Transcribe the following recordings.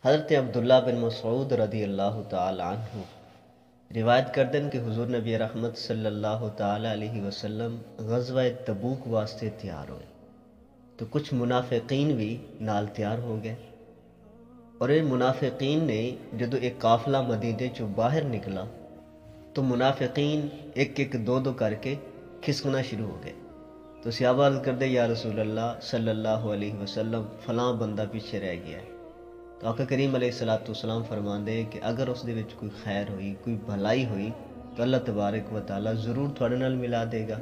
حضرت عبداللہ بن مسعود رضی اللہ تعالی عنہ روایت کرتے ہیں کہ حضور نبی رحمت صلی اللہ تعالی علیہ وسلم غزوہ تبوک واسطے تیار ہوئے تو کچھ منافقین بھی نال تیار ہو گئے، اور یہ منافقین نے جدو ایک قافلہ مدینے چو باہر نکلا تو منافقین ایک ایک دو دو کر کے کھسکنا شروع ہو گئے۔ تو صحابہ عرض کر دے یا رسول اللہ صلی اللہ علیہ وسلم فلاں بندہ پیچھے رہ گیا ہے۔ تو آقا کریم علیہ السلام فرماندے کہ اگر اس دے وچ کوئی خیر ہوئی، کوئی بھلائی ہوئی تو اللہ تبارک و تعالیٰ ضرور تھوڑے نال ملا دے گا۔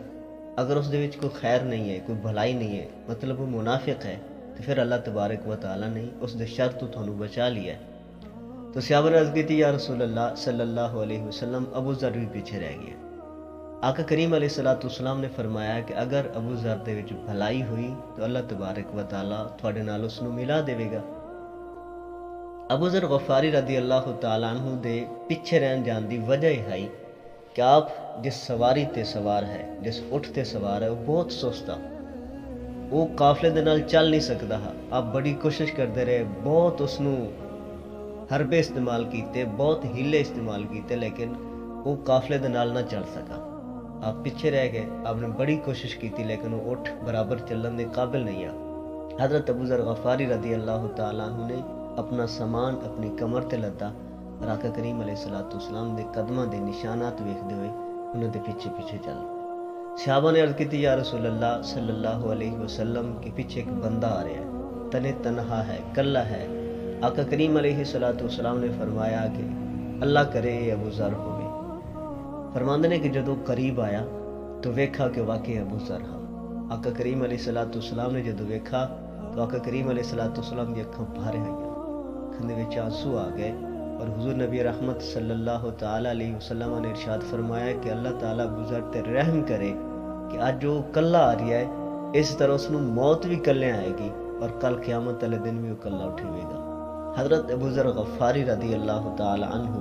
اگر اس دے وچ کوئی خیر نہیں ہے، کوئی بھلائی نہیں ہے، مطلب وہ منافق ہے، تو پھر اللہ تبارک و تعالیٰ نے اس دے شر تو تھانوں بچا لیا ہے۔ تو صحابہ نے عرض کی تھی یا رسول اللہ صلی اللہ علیہ وسلم ابو ذر بھی پیچھے رہ گیا۔ آقا کریم علیہ السلام نے فرمایا کہ اگر ابو ذر دے وچ بھلائی ہوئی تو اللہ تبارک و تعالیٰ تھوڑے نال اس نوں ملا دے گا۔ ابو ذر غفاری رضی اللہ تعالیٰ عنہ دے پیچھے رہن جان دی وجہ یہ ہے کہ آپ جس سواری تے سوار ہے، جس اٹھ تے سوار ہے، وہ بہت سستا، وہ قافلے دے نال چل نہیں سکتا ہا۔ آپ بڑی کوشش کرتے رہے، بہت اس نوں حربے استعمال کیتے، بہت ہیلے استعمال کیتے، لیکن وہ قافلے دے نال نہ چل سکا۔ آپ پیچھے رہ گئے، آپ نے بڑی کوشش کی لیکن وہ اٹھ برابر چلن دے قابل نہیں آ۔ حضرت ابو ذر غفاری رضی اللہ تعالیٰ عنہ نے اپنا سامان اپنی کمر تے لدا اور آقا کریم علیہ السلام دے قدماں دے نشانات ویکھدے ہوئے انہوں دے پیچھے پیچھے چل پئے۔ صحابہ نے عرض کی یا رسول اللہ صلی اللہ علیہ وسلم کے پیچھے ایک بندہ آ رہا ہے، تنے تنہا ہے، کلا ہے۔ آقا کریم علیہ السلام نے فرمایا کہ اللہ کرے یہ ابو ذر ہوئے۔ فرماندے نے کہ جدو قریب آیا تو ویکھا کہ واقعی ابو ذر ہاں۔ آقا کریم علیہ السلام نے جدو ویکھا تو آقا کریم علیہ السلام دی اکھاں بھارے آئیاں، اکھاں دے وچ آنسو آ گئے، اور حضور نبی رحمت صلی اللہ تعالی علیہ وسلم نے ارشاد فرمایا کہ اللہ تعالیٰ ابو ذر تے رحم کرے کہ آج جو کلا آ رہا ہے اس طرح اس نوں موت بھی کلے آئے گی اور کل قیامت والے دن بھی وہ کلا اٹھے گا۔ حضرت ابو ذر غفاری رضی اللہ تعالی عنہ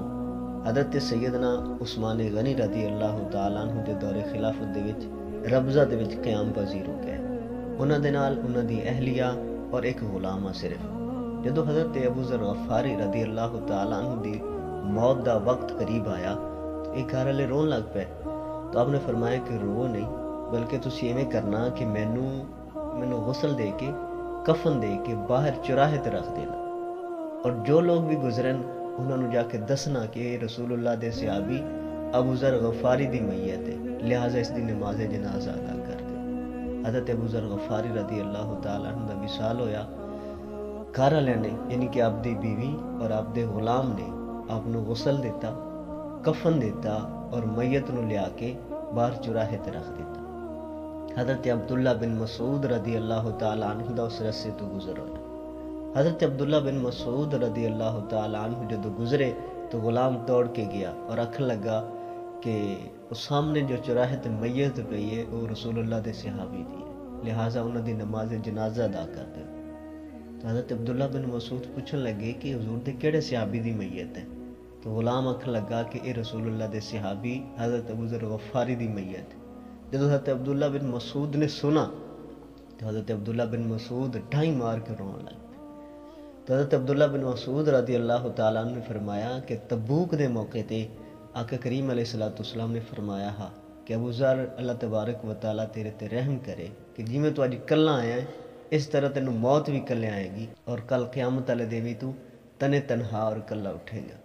حضرت سیدنا عثمان غنی رضی اللہ تعالی عنہ دے دور خلافت دے وچ ربضہ دے وچ قیام پذیر ہو گئے۔ انہاں دے نال انہاں دی اہلیہ اور ایک غلام آ صرف۔ جدو حضرت ابو ذر غفاری رضی اللہ تعالی عنہ دی موت دا وقت قریب آیا تو ایک گھر والے رون لگ پے۔ تو آپ نے فرمایا کہ رو نہیں، بلکہ تسی ایویں کرنا کہ مینوں غسل دے کے کفن دے کے باہر چوراہے تے رکھ دینا، اور جو لوگ بھی گزرن انہوں نے جا کے دسنا کہ رسول اللہ دے صحابی ابو ذر غفاری دی میت ہے، لہٰذا اس دی نماز جنازہ ادا کر دے۔ حضرت ابو ذر غفاری رضی اللہ تعالیٰ عنہ دا وصال ہویا، گھر والے نے یعنی کہ آپ دی بیوی اور آپ دے غلام نے آپ نو غسل دیتا، کفن دیتا اور میت نو لیا کے باہر چوراہے تے رکھ دیتا۔ حضرت عبداللہ بن مسعود رضی اللہ تعالیٰ عنہ دا اس رسے تو گزر ہویا۔ حضرت عبداللہ بن مسعود رضی اللہ تعالیٰ عنہ جدو گزرے تو غلام دوڑ کے گیا اور آکھن لگا کہ اس سامنے جو چوراہے تے میت پئی ہے وہ رسول اللہ دے صحابی دی ہے، لہٰذا انہاں دی نماز جنازہ ادا کر دے۔ تو حضرت عبداللہ بن مسعود پوچھن لگے کہ حضور دے کیڑے صحابی دی میت ہے؟ تو غلام آکھن لگا کہ اے رسول اللہ دے صحابی حضرت ابو ذر غفاری دی میت ہے۔ جدو حضرت عبداللہ بن مسعود نے سنا تو حضرت عبداللہ بن مسعود ڈھائی مار کے رون لگ۔ تو حضرت عبداللہ بن مسعود رضی اللہ تعالیٰ عنہ نے فرمایا کہ تبوک دے موقع تے آقا کریم علیہ السلام نے فرمایا ہا کہ ابو ذر اللہ تبارک و تعالیٰ تیرے تے رحم کرے کہ جی میں تو آج کلا آیا ہے اس طرح تینوں موت بھی کلے آئے گی اور کل قیامت والے دن بھی تو تنے تنہا اور کلا اٹھے گا۔